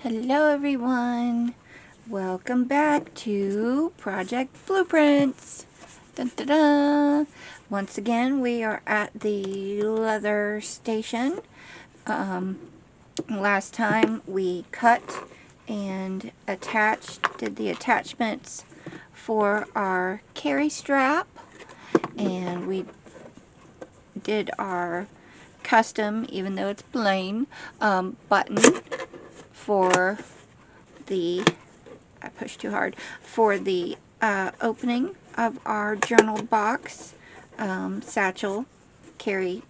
Hello everyone, welcome back to Project Blueprints. Dun, dun, dun. Once again we are at the leather station. Last time we cut and did the attachments for our carry strap, and we did our custom, even though it's plain, button for the, I pushed too hard, for the opening of our journal box, satchel, carry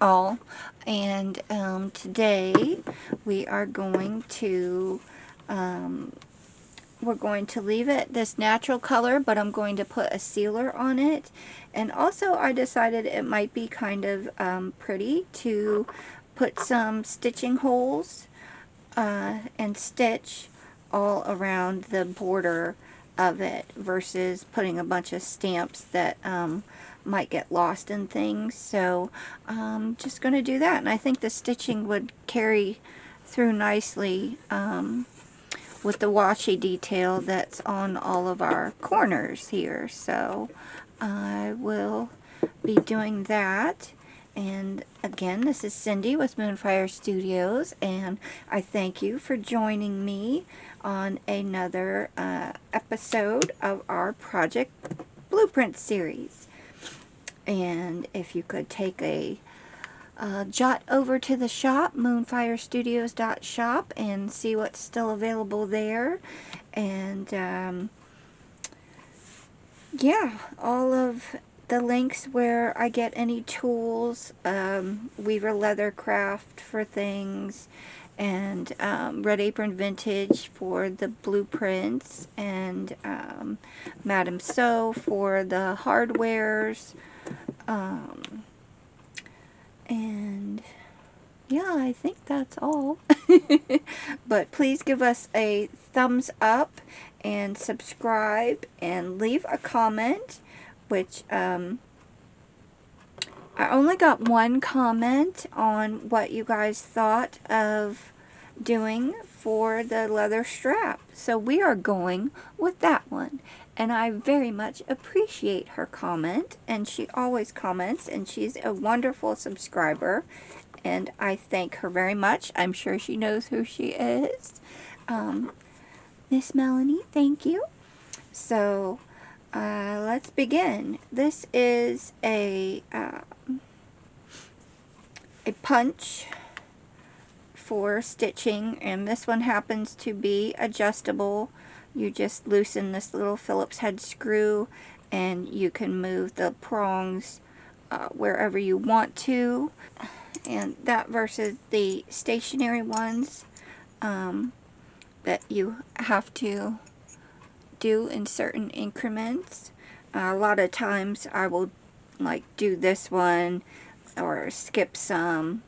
all. And today we are going to, we're going to leave it this natural color, but I'm going to put a sealer on it. And also I decided it might be kind of pretty to put some stitching holes and stitch all around the border of it versus putting a bunch of stamps that might get lost in things. So I'm just going to do that, and I think the stitching would carry through nicely with the washi detail that's on all of our corners here. So I will be doing that. And again, this is Cindy with Moonfire Studios, and I thank you for joining me on another episode of our Project Blueprint series. And if you could take a jot over to the shop, moonfirestudios.shop, and see what's still available there. And yeah, all of the links where I get any tools, Weaver Leathercraft for things, and Red Apron Vintage for the blueprints, and Madame So for the hardwares, and yeah, I think that's all. But please give us a thumbs up and subscribe and leave a comment, which I only got one comment on what you guys thought of doing for the leather strap. So we are going with that one. And I very much appreciate her comment, and she always comments, and she's a wonderful subscriber, and I thank her very much. I'm sure she knows who she is. Miss Melanie, thank you. So let's begin. This is a punch for stitching, and this one happens to be adjustable. You just loosen this little Phillips head screw, and you can move the prongs wherever you want to. And that versus the stationary ones that you have to do in certain increments. A lot of times I will like do this one or skip some,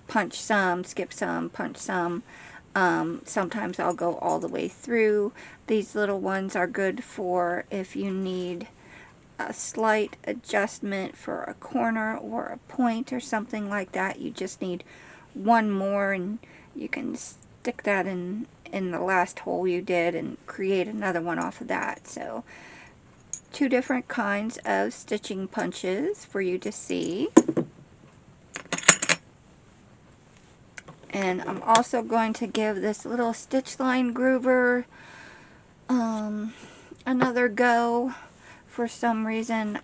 punch some, skip some, punch some. Sometimes I'll go all the way through. These little ones are good for if you need a slight adjustment for a corner or a point or something like that. You just need one more, and you can stick that in the last hole you did and create another one off of that. So two different kinds of stitching punches for you to see. And I'm also going to give this little stitch line groover another go. For some reason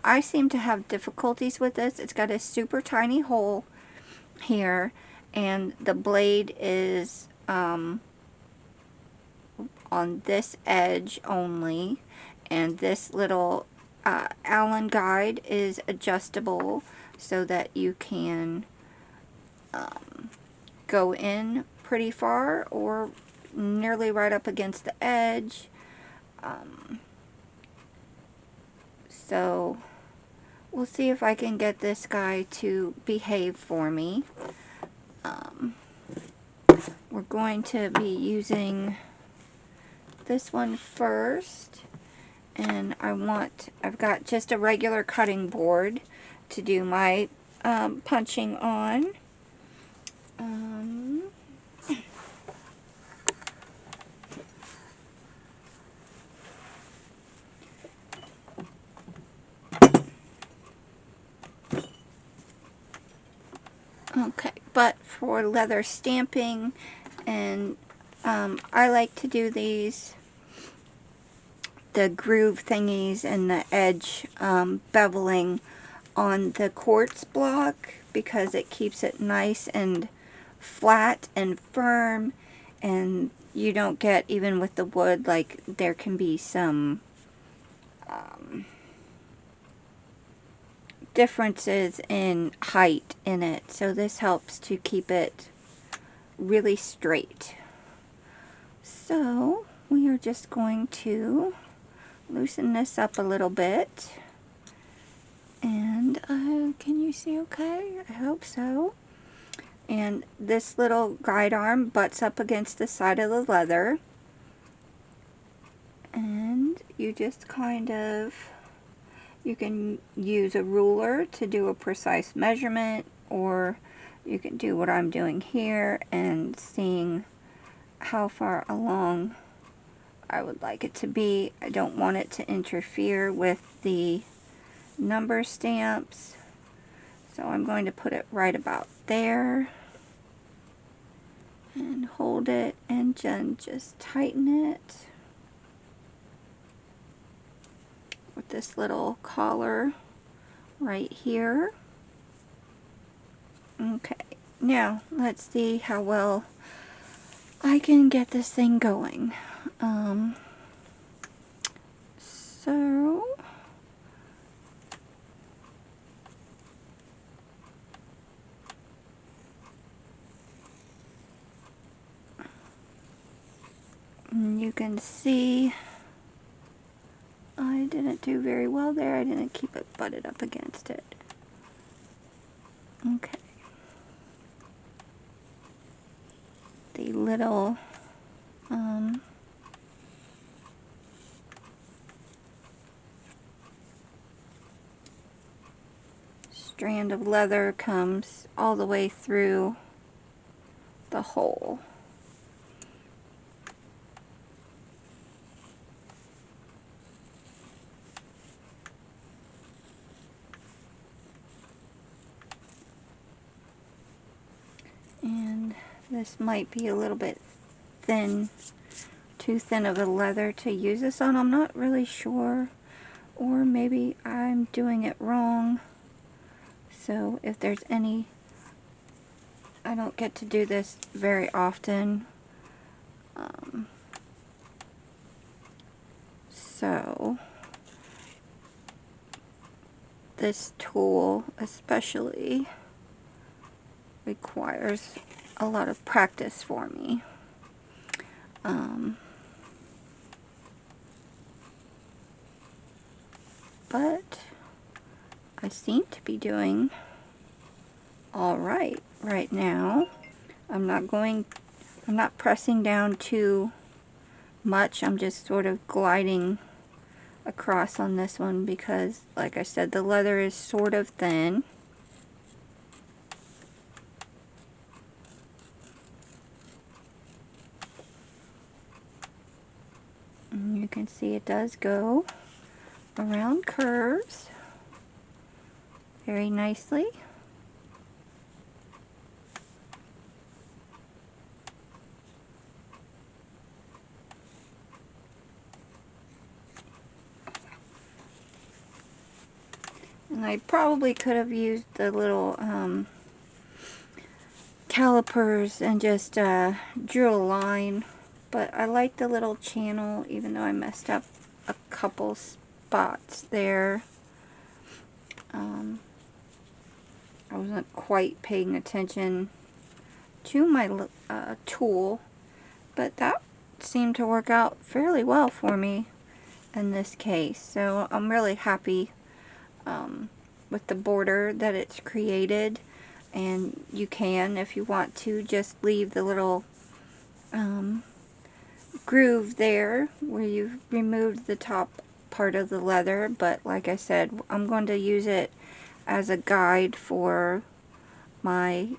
I seem to have difficulties with this. It's got a super tiny hole here, and the blade is on this edge only, and this little Allen guide is adjustable so that you can go in pretty far or nearly right up against the edge. So we'll see if I can get this guy to behave for me. We're going to be using this one first, and I've got just a regular cutting board to do my punching on. but for leather stamping, and I like to do these, the groove thingies and the edge beveling on the quartz block, because it keeps it nice and flat and firm, and you don't get, even with the wood, like there can be some differences in height in it, so this helps to keep it really straight. So we are just going to loosen this up a little bit, and can you see okay? I hope so. And this little guide arm butts up against the side of the leather, and you just kind of, you can use a ruler to do a precise measurement, or you can do what I'm doing here and seeing how far along I would like it to be. I don't want it to interfere with the number stamps, so I'm going to put it right about there and hold it and then just tighten it with this little collar right here. Okay, now let's see how well I can get this thing going. So you can see I didn't do very well there. I didn't keep it butted up against it. Okay. The little strand of leather comes all the way through the hole. And this might be a little bit thin, too thin of a leather to use this on. I'm not really sure, or maybe I'm doing it wrong. So if there's any, I don't get to do this very often. So this tool especially requires a lot of practice for me. But I seem to be doing all right now. I'm not pressing down too much. I'm just sort of gliding across on this one because, like I said, the leather is sort of thin. And you can see it does go around curves very nicely. And I probably could have used the little calipers and just drew a line, but I like the little channel, even though I messed up a couple spots there. I wasn't quite paying attention to my tool, but that seemed to work out fairly well for me in this case. So I'm really happy with the border that it's created. And you can, if you want to, just leave the little groove there where you've removed the top part of the leather. But like I said, I'm going to use it as a guide for my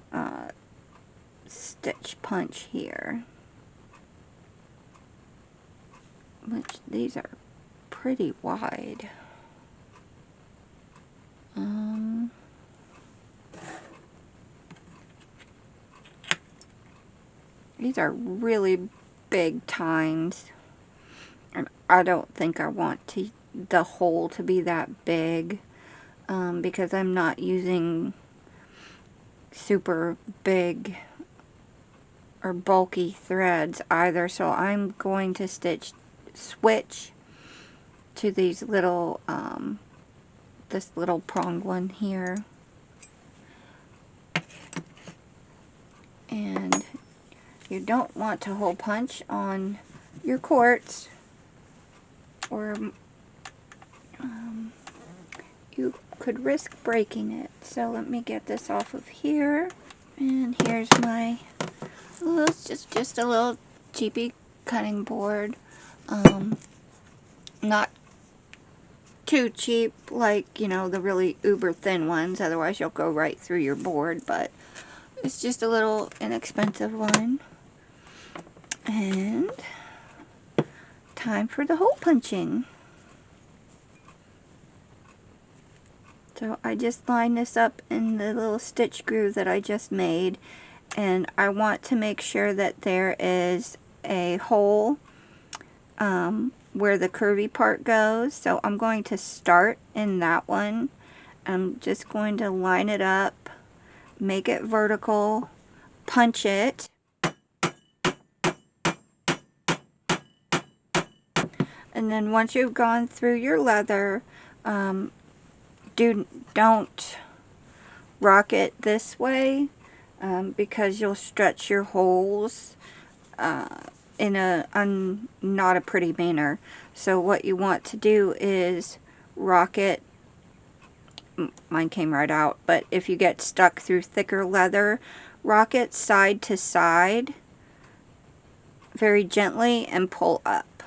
stitch punch here, which these are pretty wide. These are really big tines. And I don't think I want the hole to be that big because I'm not using super big or bulky threads either. So I'm going to switch to these little, this little prong one here. And you don't want to hole punch on your quartz, or you could risk breaking it. So let me get this off of here. And here's my, well, it's just a little cheapy cutting board. Not too cheap like, you know, the really uber thin ones, otherwise you'll go right through your board, but it's just a little inexpensive one. And time for the hole punching. So I just line this up in the little stitch groove that I just made, and I want to make sure that there is a hole where the curvy part goes. So I'm going to start in that one. I'm just going to line it up, make it vertical, punch it, and then once you've gone through your leather, don't rock it this way because you'll stretch your holes in not a pretty manner. So what you want to do is rock it. Mine came right out, but if you get stuck through thicker leather, rock it side to side very gently and pull up,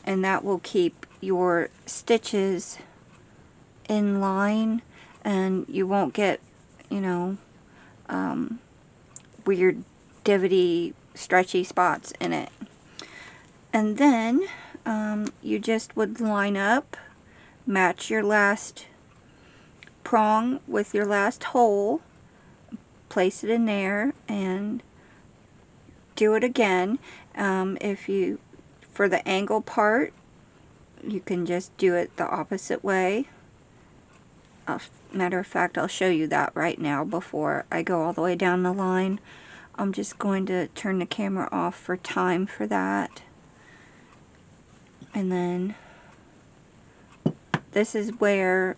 and that will keep your stitches in line, and you won't get, you know, weird divotty stretchy spots in it. And then you just would line up, match your last prong with your last hole, place it in there, and do it again. For the angle part, you can just do it the opposite way. Matter of fact, I'll show you that right now before I go all the way down the line. I'm just going to turn the camera off for time for that. And then this is where,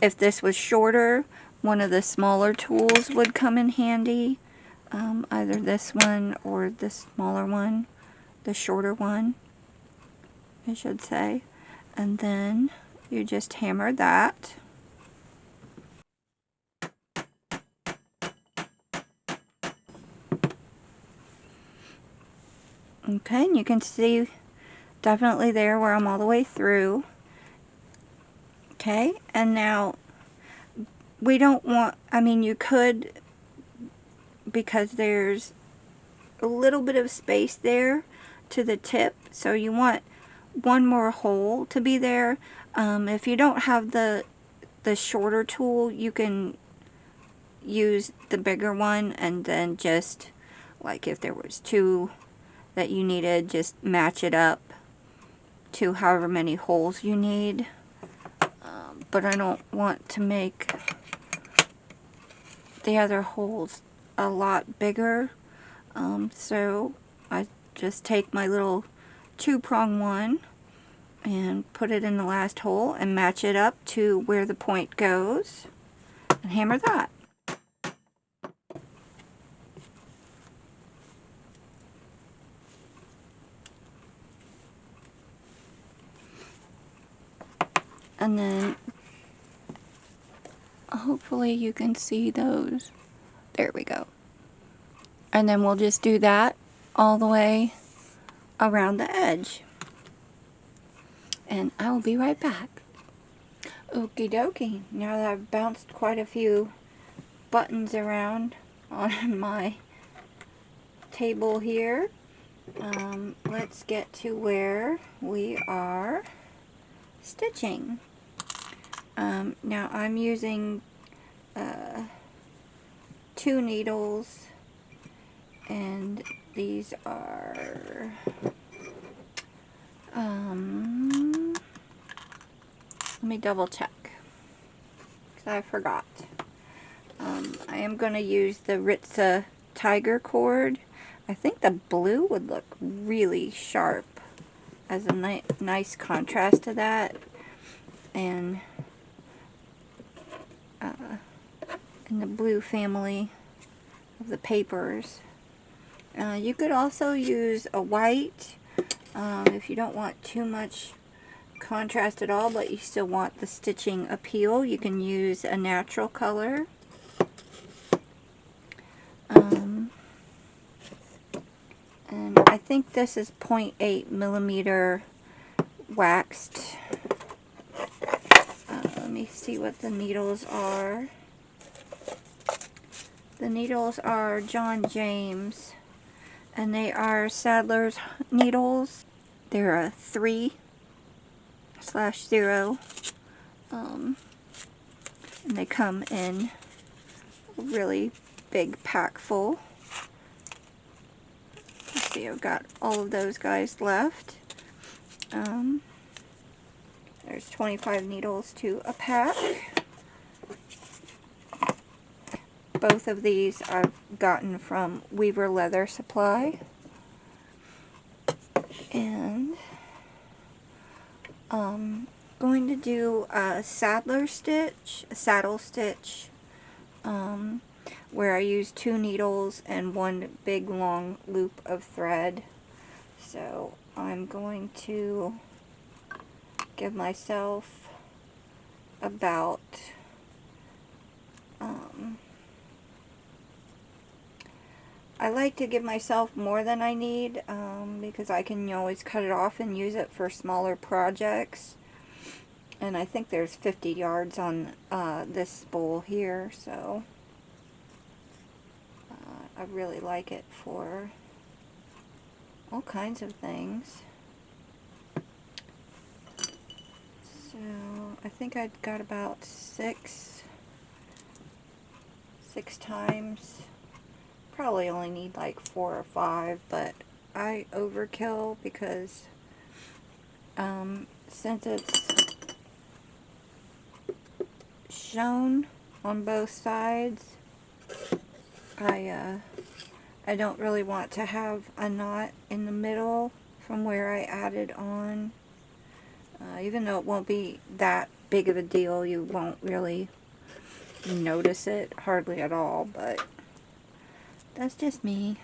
if this was shorter, one of the smaller tools would come in handy. Either this one or the smaller one, the shorter one, I should say. And then you just hammer that. Okay, and you can see definitely there where I'm all the way through. Okay, and now we don't want, I mean, you could, because there's a little bit of space there to the tip, so you want one more hole to be there. If you don't have the shorter tool, you can use the bigger one, and then just, like if there was two that you needed, just match it up to however many holes you need. But I don't want to make the other holes a lot bigger, so I just take my little 2-prong one and put it in the last hole and match it up to where the point goes and hammer that. And then hopefully you can see those. There we go. And then we'll just do that all the way around the edge. And I will be right back. Okie dokie. Now that I've bounced quite a few buttons around on my table here, let's get to where we are stitching. Now I'm using 2 needles And these are let me double check because I forgot. I am going to use the Ritza Tiger cord. I think the blue would look really sharp as a nice contrast to that. And in the blue family of the papers. You could also use a white if you don't want too much contrast at all, but you still want the stitching appeal. You can use a natural color. And I think this is 0.8 millimeter waxed. Let me see what the needles are. The needles are John James, and they are Sadler's needles. They're a 3/0, and they come in a really big pack full. Let's see, I've got all of those guys left. There's 25 needles to a pack. Both of these I've gotten from Weaver Leather Supply. And going to do a saddle stitch, where I use 2 needles and 1 big long loop of thread. So I'm going to give myself about I like to give myself more than I need because I can always cut it off and use it for smaller projects. And I think there's 50 yards on this spool here, so I really like it for all kinds of things. So I think I've got about six times. Probably only need like 4 or 5, but I overkill because since it's shown on both sides, I don't really want to have a knot in the middle from where I added on. Even though it won't be that big of a deal, you won't really notice it hardly at all, but that's just me.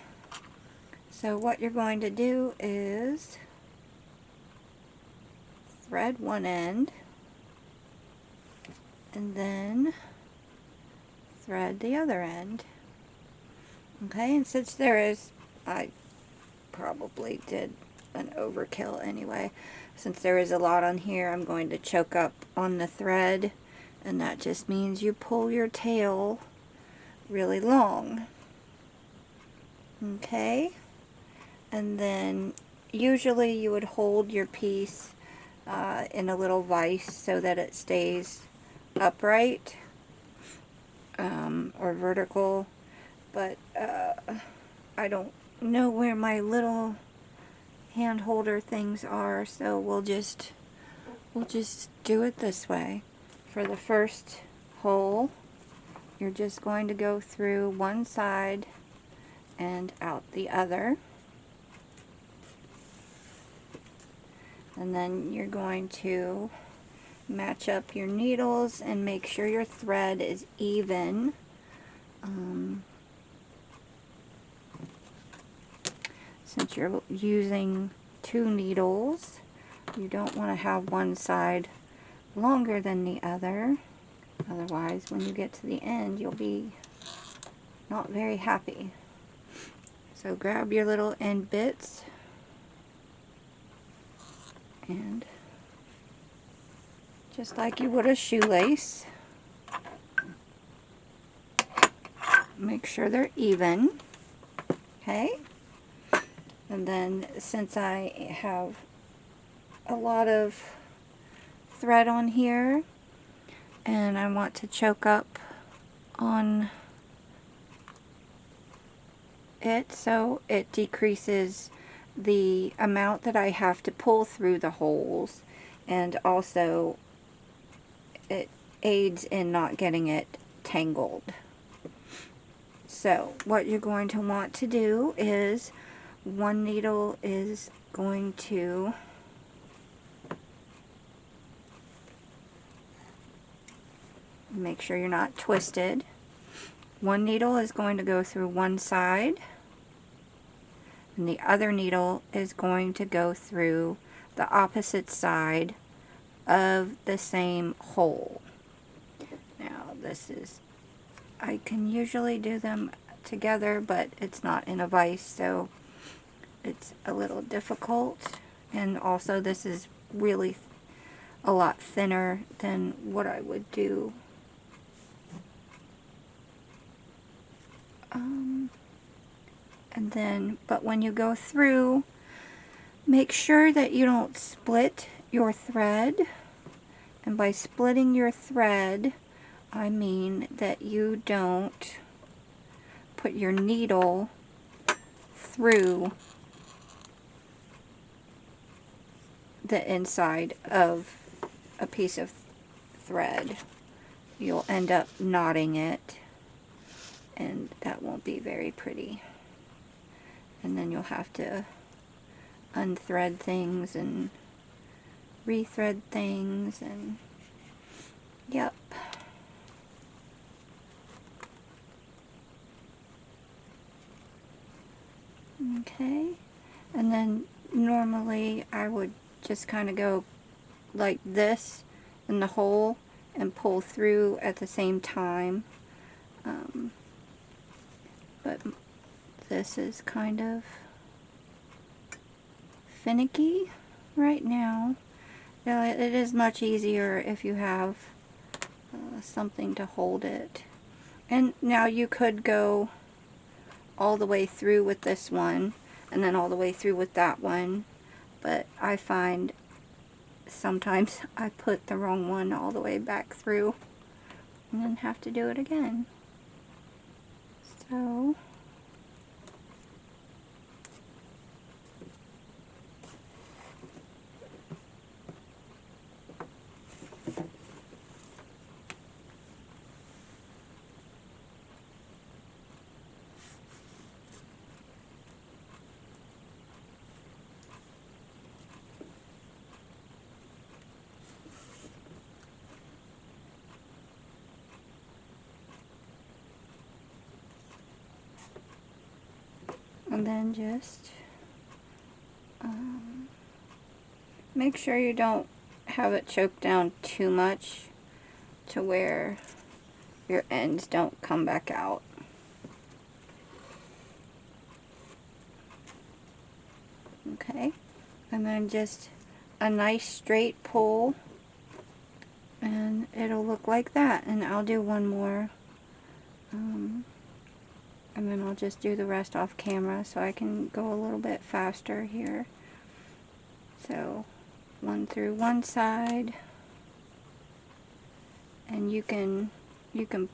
So what you're going to do is thread one end and then thread the other end. Okay, and since there is, I probably did an overkill anyway. Since there is a lot on here, I'm going to choke up on the thread, and that just means you pull your tail really long. Okay, and then usually you would hold your piece in a little vise so that it stays upright or vertical, but I don't know where my little hand holder things are, so we'll just do it this way. For the first hole, you're just going to go through one side and out the other, and then you're going to match up your needles and make sure your thread is even. Since you're using 2 needles, you don't want to have one side longer than the other. Otherwise, when you get to the end, you'll be not very happy. So grab your little end bits and just like you would a shoelace, make sure they're even. Okay? And then since I have a lot of thread on here and I want to choke up on it so it decreases the amount that I have to pull through the holes, and also it aids in not getting it tangled. So what you're going to want to do is, one needle is going to make sure you're not twisted. One needle is going to go through one side, and the other needle is going to go through the opposite side of the same hole. Now this is, I can usually do them together, but it's not in a vise, so it's a little difficult. And also this is really a lot thinner than what I would do. And then, but when you go through, make sure that you don't split your thread. And by splitting your thread, I mean that you don't put your needle through the inside of a piece of thread. You'll end up knotting it, and that won't be very pretty. And then you'll have to unthread things and rethread things, and yep. Okay, and then normally I would just kind of go like this in the hole and pull through at the same time, but this is kind of finicky right now. It is much easier if you have something to hold it. And now you could go all the way through with this one and then all the way through with that one, but I find sometimes I put the wrong one all the way back through and then have to do it again. So and then just make sure you don't have it choked down too much to where your ends don't come back out. Okay, and then just a nice straight pull, and it'll look like that. And I'll do one more, and then I'll just do the rest off camera so I can go a little bit faster here. So one through one side, and you can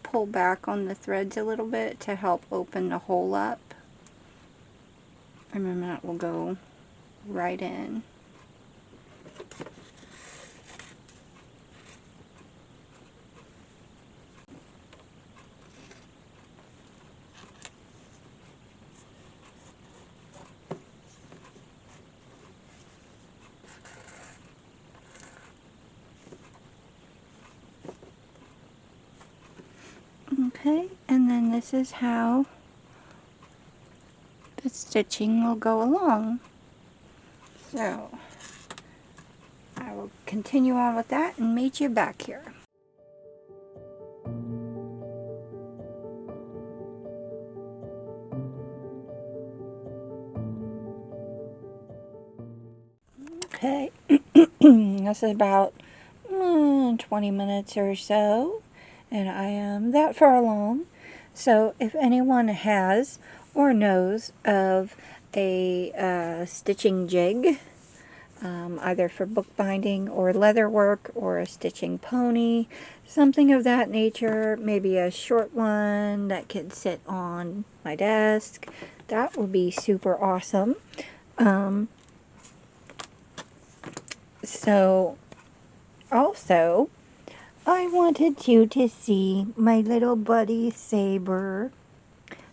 pull back on the threads a little bit to help open the hole up, and then that will go right in. Okay, and then this is how the stitching will go along. So I will continue on with that and meet you back here. Okay, this is about 20 minutes or so, and I am that far along. So if anyone has or knows of a stitching jig either for bookbinding or leather work or a stitching pony, something of that nature. Maybe a short one that could sit on my desk. That would be super awesome. So also, I wanted you to see my little buddy Saber,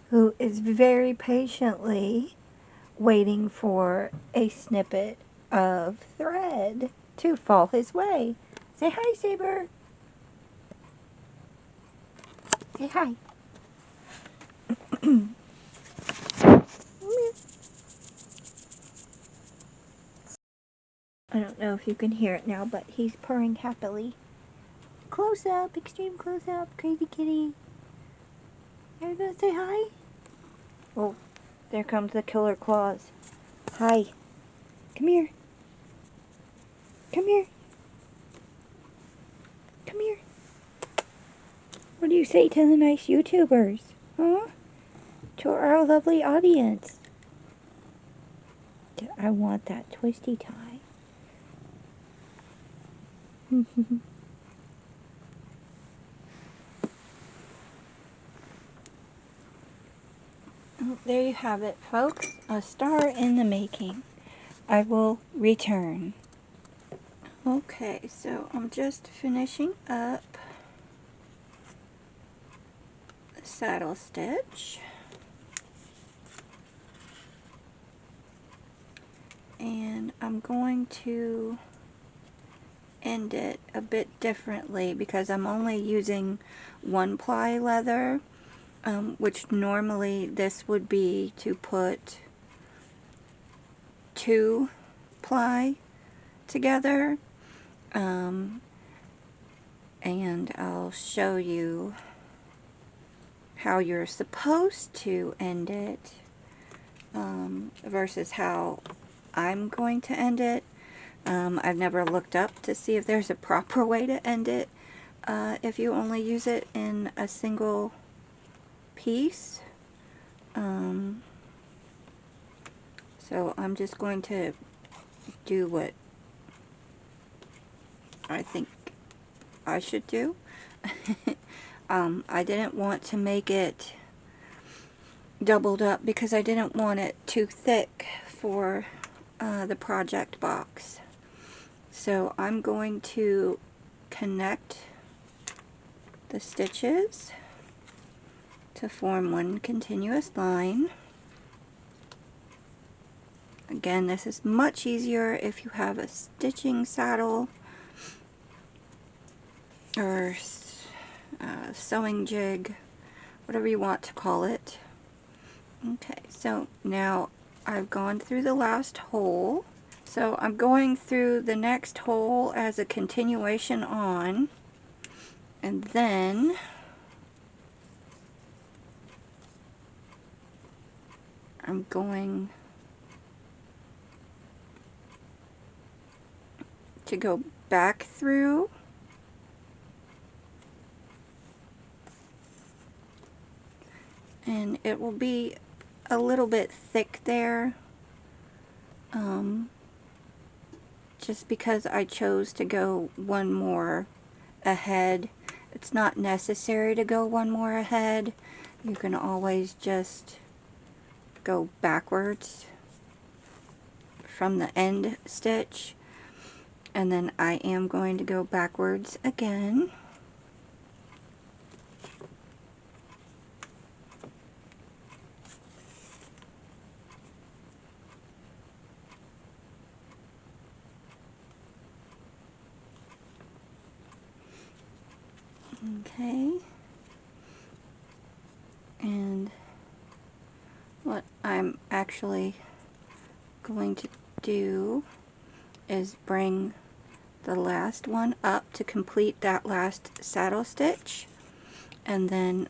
who is very patiently waiting for a snippet of thread to fall his way. Say hi, Saber. Say hi. I don't know if you can hear it now, but he's purring happily. Close up, extreme close up, crazy kitty. Are you gonna say hi? Oh, there comes the killer claws. Hi. Come here. Come here. Come here. What do you say to the nice YouTubers? Huh? To our lovely audience. I want that twisty tie. Oh, there you have it, folks. A star in the making. I will return. Okay, so I'm just finishing up the saddle stitch. And I'm going to end it a bit differently because I'm only using 1-ply leather, which normally this would be to put 2-ply together. And I'll show you how you're supposed to end it versus how I'm going to end it. I've never looked up to see if there's a proper way to end it if you only use it in a single piece. So I'm just going to do what I think I should do. I didn't want to make it doubled up because I didn't want it too thick for the project box. So I'm going to connect the stitches to form one continuous line. Again, this is much easier if you have a stitching saddle or sewing jig, whatever you want to call it. Okay, so now I've gone through the last hole. So I'm going through the next hole as a continuation on, and then I'm going to go back through and it will be a little bit thick there, just because I chose to go one more ahead. It's not necessary to go one more ahead. You can always just go backwards from the end stitch, and then I am going to go backwards again. Okay, and what I'm actually going to do is bring the last one up to complete that last saddle stitch, and then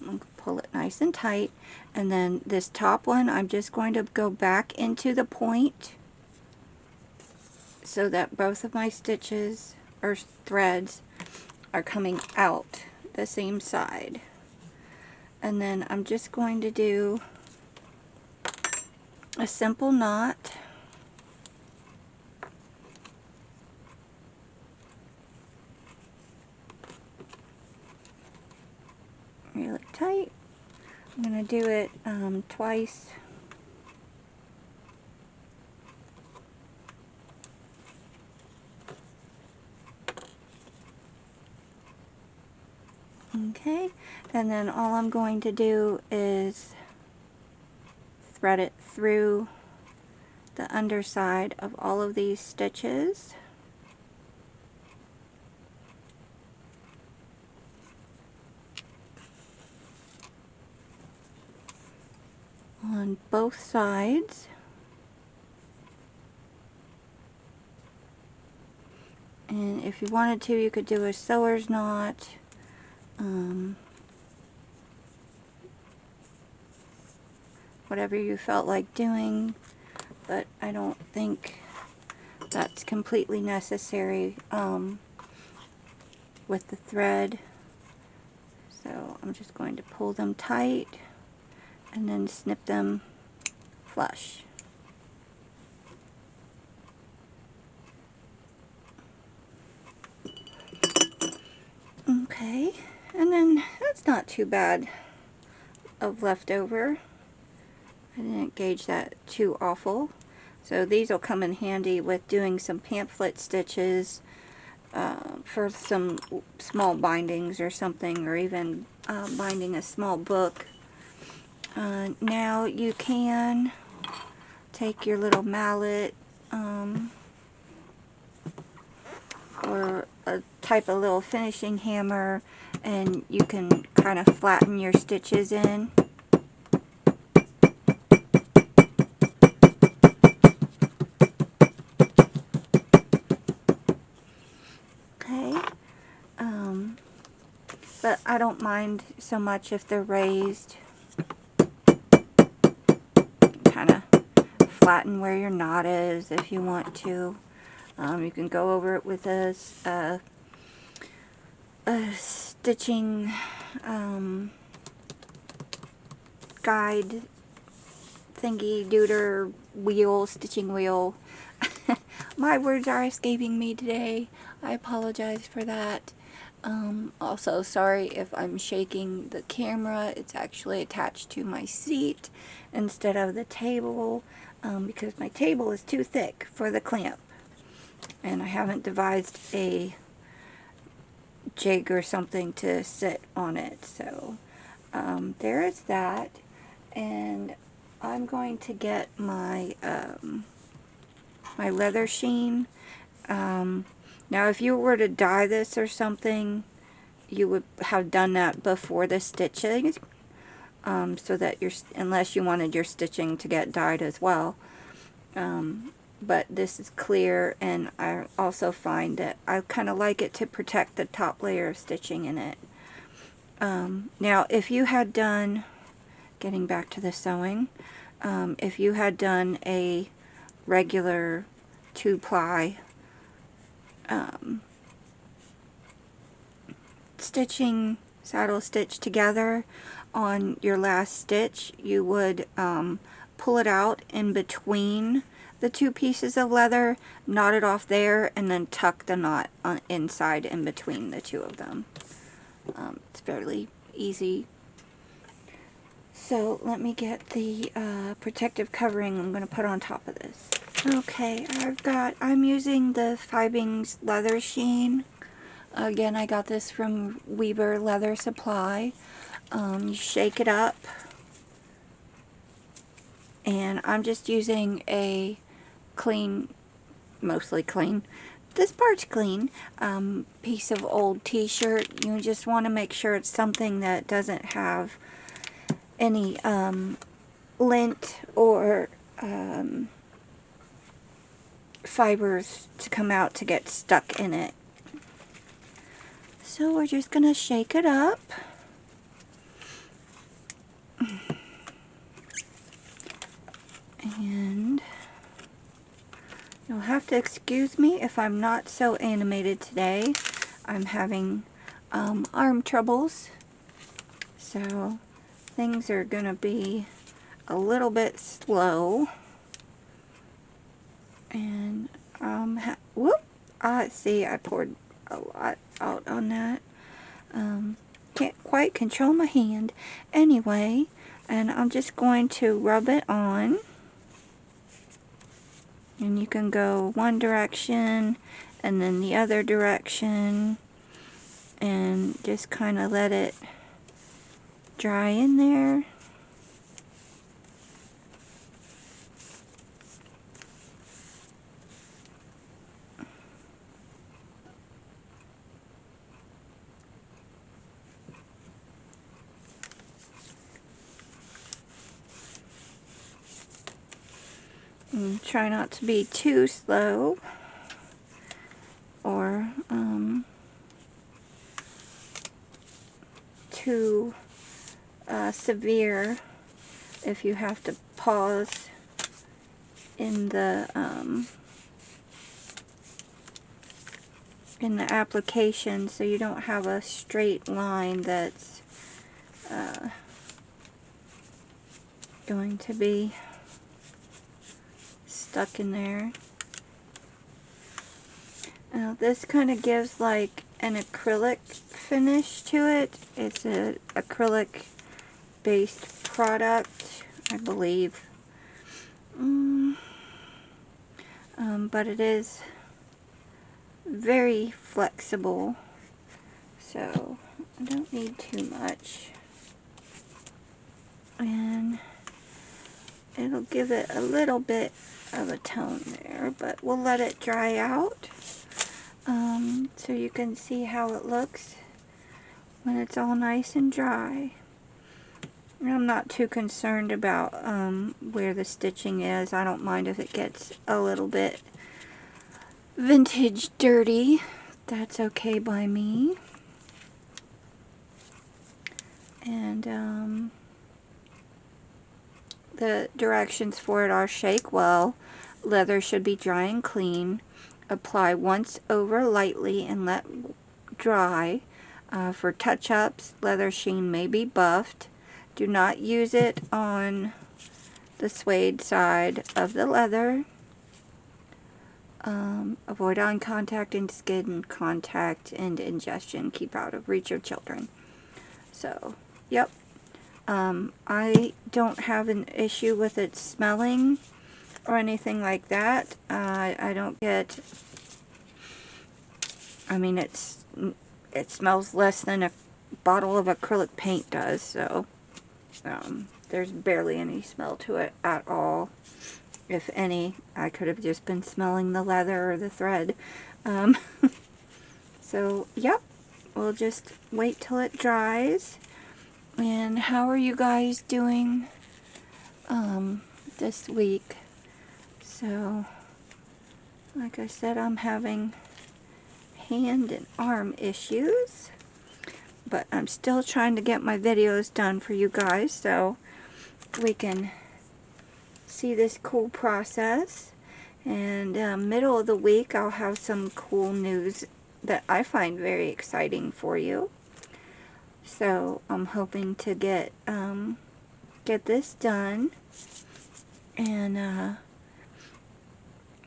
I'll pull it nice and tight, and then this top one I'm just going to go back into the point so that both of my stitches or threads are coming out the same side. And then I'm just going to do a simple knot really tight. I'm going to do it twice. Okay, and then all I'm going to do is thread it through the underside of all of these stitches. On both sides. And if you wanted to, you could do a sewer's knot. Whatever you felt like doing, but I don't think that's completely necessary with the thread. So I'm just going to pull them tight and then snip them flush. Okay, and then that's not too bad of leftover. I didn't gauge that too awful. So these will come in handy with doing some pamphlet stitches for some small bindings or something, or even binding a small book. Now you can take your little mallet or a type of little finishing hammer, and you can kind of flatten your stitches in. Okay, but I don't mind so much if they're raised. Kind of flatten where your knot is if you want to. You can go over it with a stitching guide thingy dooder wheel, stitching wheel. My words are escaping me today. I apologize for that. Also, sorry if I'm shaking the camera. It's actually attached to my seat instead of the table because my table is too thick for the clamp. And I haven't devised a jig or something to sit on it. So there is that. And I'm going to get my my leather sheen. Now if you were to dye this or something, you would have done that before the stitching, so that unless you wanted your stitching to get dyed as well. But this is clear, and I also find that I kind of like it to protect the top layer of stitching in it. Now if you had done, getting back to the sewing, if you had done a regular 2-ply stitching, saddle stitch together on your last stitch, you would pull it out in between the two pieces of leather, knot it off there, and then tuck the knot on inside in between the two of them. It's fairly easy. So let me get the protective covering I'm going to put on top of this. Okay, I'm using the Fibings leather sheen. Again, I got this from Weber Leather Supply. You shake it up, and I'm just using a clean, mostly clean, this part's clean, piece of old t-shirt. You just want to make sure it's something that doesn't have any lint or fibers to come out to get stuck in it. So we're just going to shake it up. And you'll have to excuse me if I'm not so animated today. I'm having arm troubles, so things are going to be a little bit slow. And whoop! See, I poured a lot out on that. can't quite control my hand. Anyway, and I'm just going to rub it on. And you can go one direction and then the other direction. And just kind of let it dry in there. And try not to be too slow or too severe if you have to pause in the application, so you don't have a straight line that's going to be stuck in there. Now this kind of gives like an acrylic finish to it. It's an acrylic based product, I believe. But it is very flexible, so I don't need too much. And it'll give it a little bit of a tone there, but we'll let it dry out so you can see how it looks when it's all nice and dry. I'm not too concerned about where the stitching is. I don't mind if it gets a little bit vintage dirty. That's okay by me. And the directions for it are: shake well, leather should be dry and clean, apply once over lightly and let dry. For touch-ups, leather sheen may be buffed. Do not use it on the suede side of the leather. Avoid eye contact and skin contact and ingestion. Keep out of reach of children. So, yep. I don't have an issue with it smelling or anything like that. I don't get... I mean, it smells less than a bottle of acrylic paint does, so there's barely any smell to it at all. If any, I could have just been smelling the leather or the thread. So, yep, we'll just wait till it dries. And how are you guys doing this week? So, like I said, I'm having hand and arm issues, but I'm still trying to get my videos done for you guys so we can see this cool process. And middle of the week I'll have some cool news that I find very exciting for you. So I'm hoping to get this done, and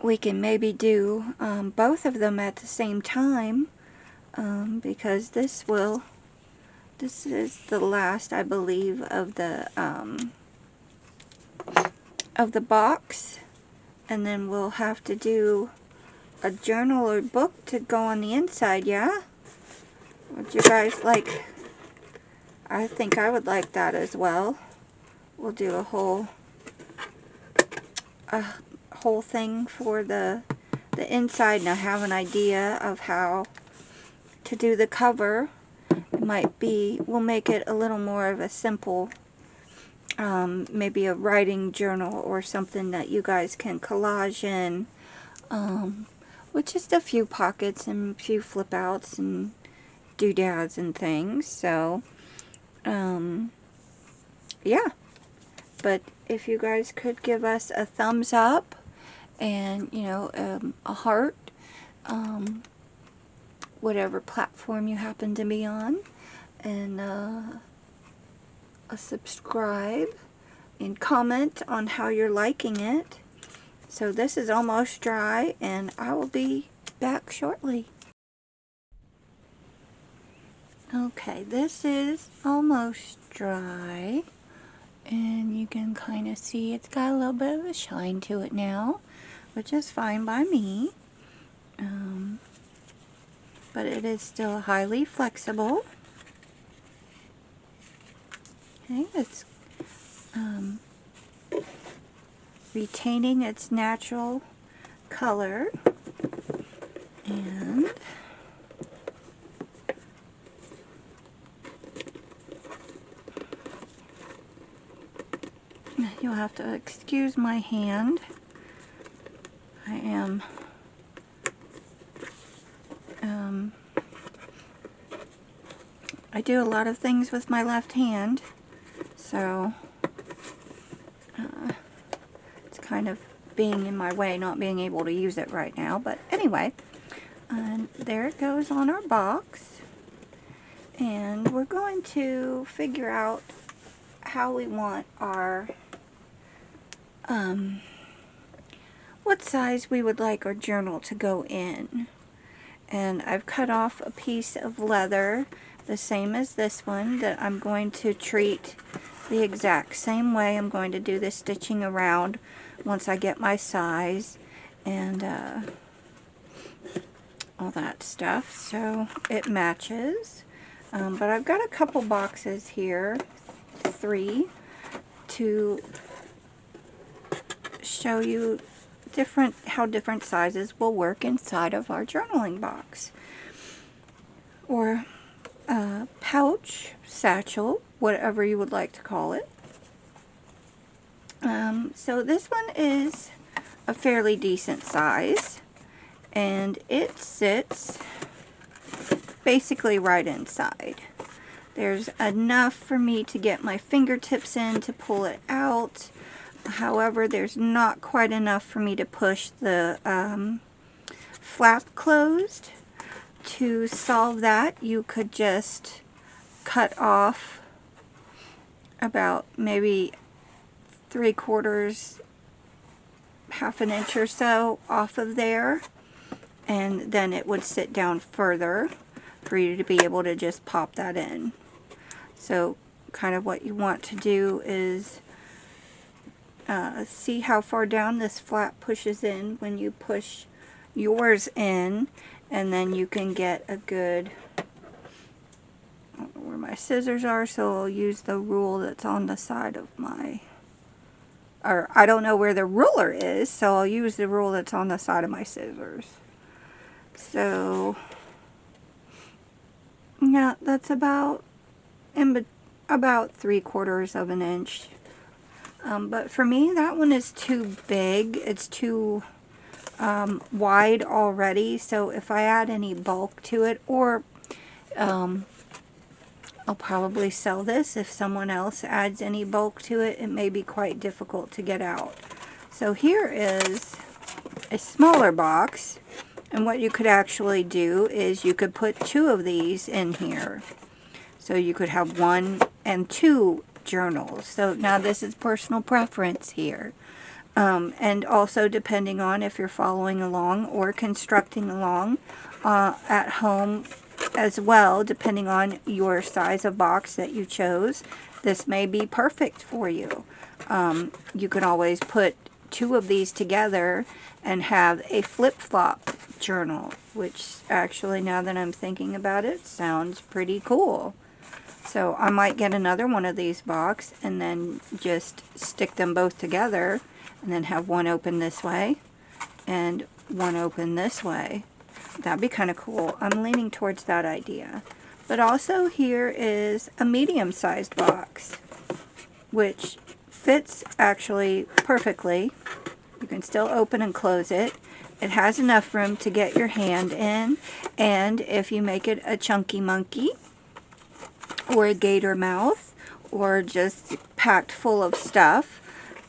we can maybe do both of them at the same time, because this is the last, I believe, of the box, and then we'll have to do a journal or book to go on the inside. Yeah, would you guys like? I think I would like that as well. We'll do a whole thing for the inside, and I have an idea of how to do the cover. It might be, we'll make it a little more of a simple, maybe a writing journal or something that you guys can collage in, with just a few pockets and a few flip outs and doodads and things. So yeah, but if you guys could give us a thumbs up and, you know, a heart, whatever platform you happen to be on, and a subscribe and comment on how you're liking it. So this is almost dry, and I will be back shortly. Okay, this is almost dry, and you can kind of see it's got a little bit of a shine to it now, which is fine by me. But it is still highly flexible. Okay, it's retaining its natural color, and you'll have to excuse my hand. I do a lot of things with my left hand, so it's kind of being in my way, not being able to use it right now. But anyway, there it goes on our box, and we're going to figure out how we want our what size we would like our journal to go in. And I've cut off a piece of leather the same as this one that I'm going to treat the exact same way. I'm going to do the stitching around once I get my size and all that stuff, so it matches. But I've got a couple boxes here, 3, to show you how different sizes will work inside of our journaling box, or pouch, satchel, whatever you would like to call it. So this one is a fairly decent size, and it sits basically right inside. There's enough for me to get my fingertips in to pull it out. However, there's not quite enough for me to push the flap closed. To solve that, you could just cut off about maybe 3/4, half an inch or so off of there, and then it would sit down further for you to be able to just pop that in. So kind of what you want to do is see how far down this flap pushes in when you push yours in, and then you can get a good, I don't know where my scissors are, so I'll use the rule that's on the side of my, or I don't know where the ruler is, so I'll use the rule that's on the side of my scissors. So yeah, that's about 3/4 of an inch. But for me, that one is too big. It's too wide already, so if I add any bulk to it, or I'll probably sell this. If someone else adds any bulk to it, it may be quite difficult to get out. So here is a smaller box, and what you could actually do is you could put 2 of these in here. So you could have 1 and 2 journals. So now this is personal preference here. And also depending on if you're following along or constructing along at home as well, depending on your size of box that you chose, this may be perfect for you. You can always put 2 of these together and have a flip-flop journal, which actually, now that I'm thinking about it, sounds pretty cool. So I might get another one of these boxes and then just stick them both together, and then have one open this way and one open this way. That'd be kind of cool. I'm leaning towards that idea. But also here is a medium-sized box, which fits actually perfectly. You can still open and close it. It has enough room to get your hand in, and if you make it a chunky monkey or a gator mouth or just packed full of stuff,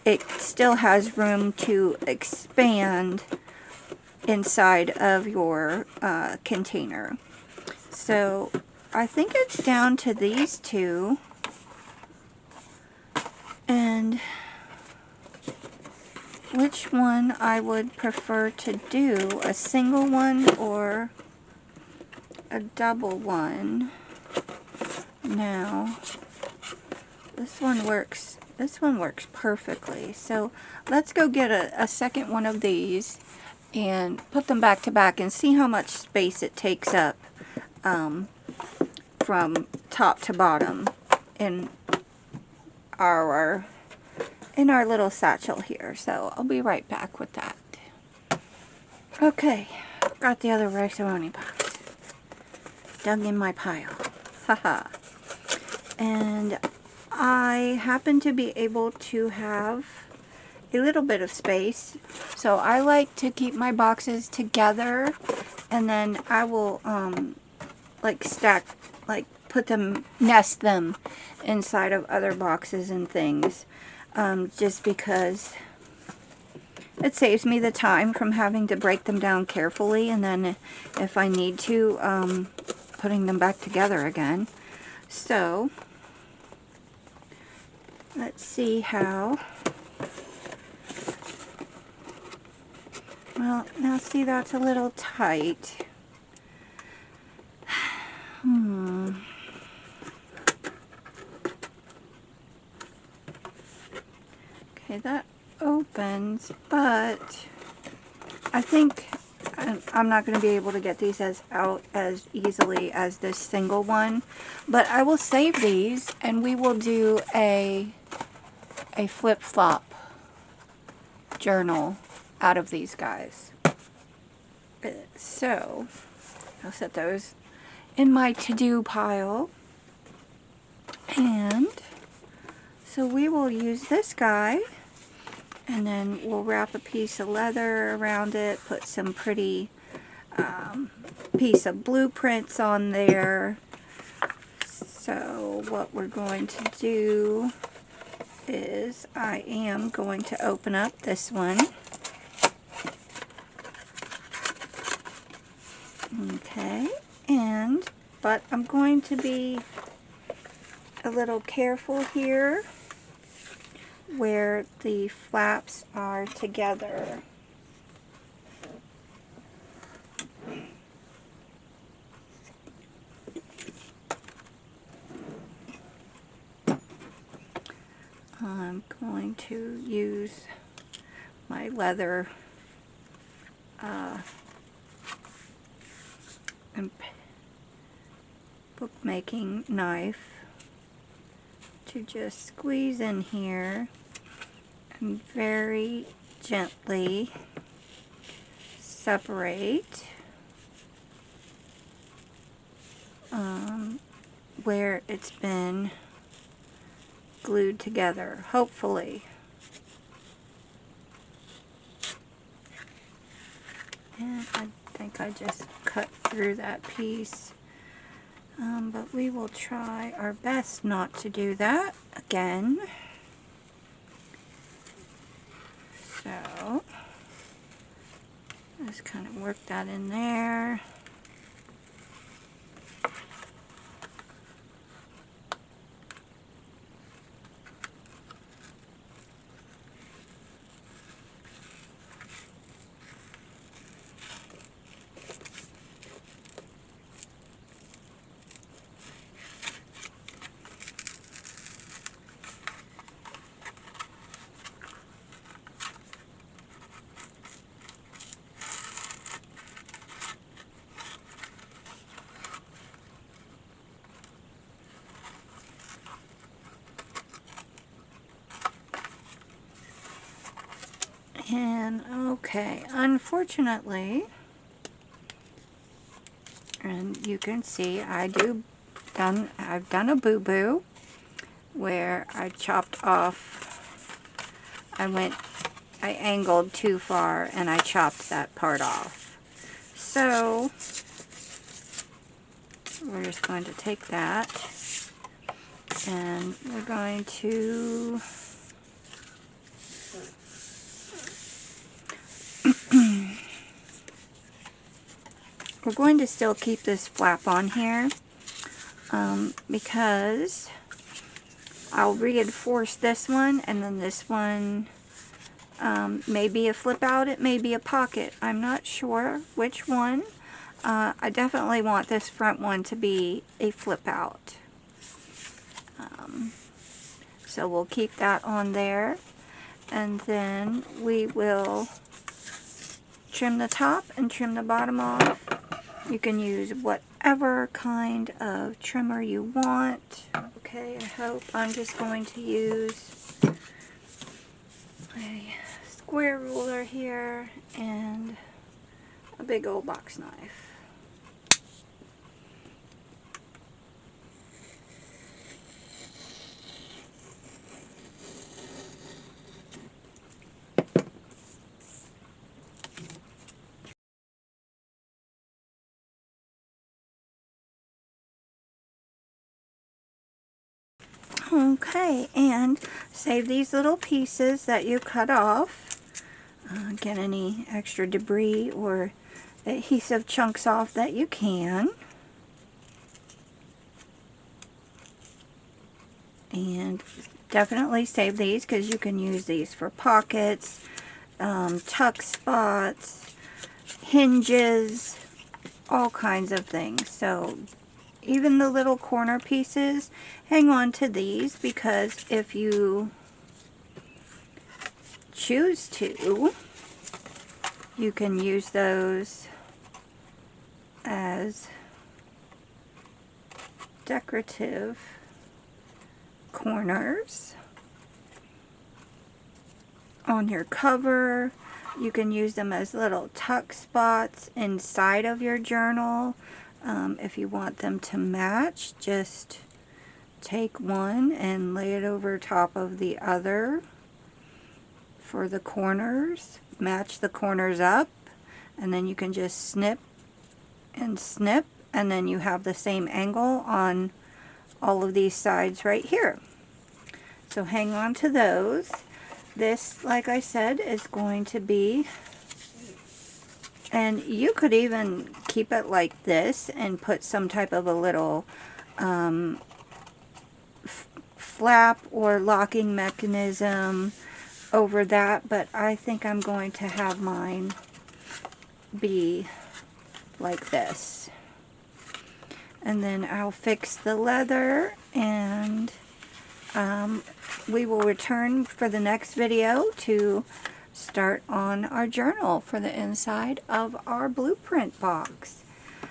it still has room to expand inside of your container. So I think it's down to these 2, and which one I would prefer to do, a single one or a double one. Now, this one works perfectly. So let's go get a second one of these and put them back to back and see how much space it takes up from top to bottom in our little satchel here. So I'll be right back with that. Okay, got the other Rice-A-Roni box dug in my pile. Haha. And I happen to be able to have a little bit of space, so I like to keep my boxes together, and then I will like stack, like nest them inside of other boxes and things, just because it saves me the time from having to break them down carefully, and then if I need to, putting them back together again. So let's see how. Well, now see, that's a little tight. Okay, that opens, but I think I'm not going to be able to get these out as easily as this single one, but I will save these and we will do a flip-flop journal out of these guys. So I'll set those in my to-do pile, and so we will use this guy, and then we'll wrap a piece of leather around it, put some pretty piece of blueprints on there. So what we're going to do is I am going to open up this one. Okay, but I'm going to be a little careful here where the flaps are together. I'm going to use my leather and bookmaking knife to just squeeze in here and very gently separate where it's been glued together, hopefully. And I think I just cut through that piece, but we will try our best not to do that again. So just kind of work that in there. And okay, unfortunately, and you can see I've done a boo-boo where I chopped off, I angled too far and I chopped that part off. So we're just going to take that and we're going to still keep this flap on here because I'll reinforce this one, and then this one may be a flip out, it may be a pocket. I'm not sure which one. I definitely want this front one to be a flip out. So we'll keep that on there. And then we will trim the top and trim the bottom off. You can use whatever kind of trimmer you want. Okay, I hope I'm just going to use a square ruler here and a big old box knife. Okay, and save these little pieces that you cut off. Get any extra debris or adhesive chunks off that you can. And definitely save these because you can use these for pockets, tuck spots, hinges, all kinds of things. So even the little corner pieces, hang on to these because if you choose to, you can use those as decorative corners on your cover. You can use them as little tuck spots inside of your journal. If you want them to match, just take one and lay it over top of the other for the corners. Match the corners up, and then you can just snip and snip, and then you have the same angle on all of these sides right here. So hang on to those. This, like I said, is going to be, and you could even keep it like this and put some type of a little flap or locking mechanism over that, but I think I'm going to have mine be like this. And then I'll fix the leather, and we will return for the next video to start on our journal for the inside of our blueprint box.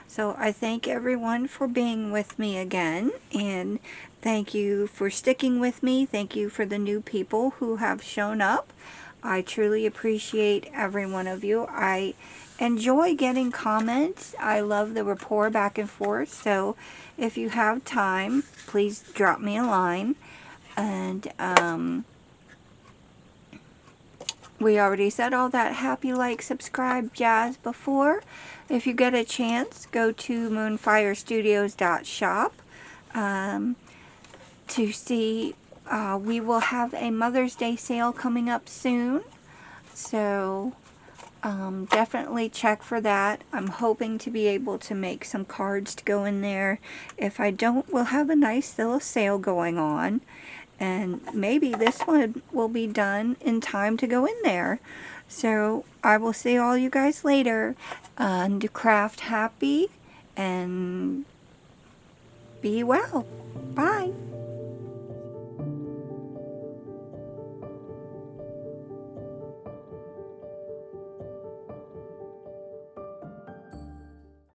So I thank everyone for being with me again, and thank you for sticking with me. Thank you for the new people who have shown up. I truly appreciate every one of you. I enjoy getting comments. I love the rapport back and forth. So if you have time, please drop me a line. And we already said all that happy, like, subscribe jazz before. If you get a chance, go to moonfirestudios.shop to see. We will have a Mother's Day sale coming up soon. So definitely check for that. I'm hoping to be able to make some cards to go in there. If I don't, we'll have a nice little sale going on. And maybe this one will be done in time to go in there. So I will see all you guys later. And craft happy and be well.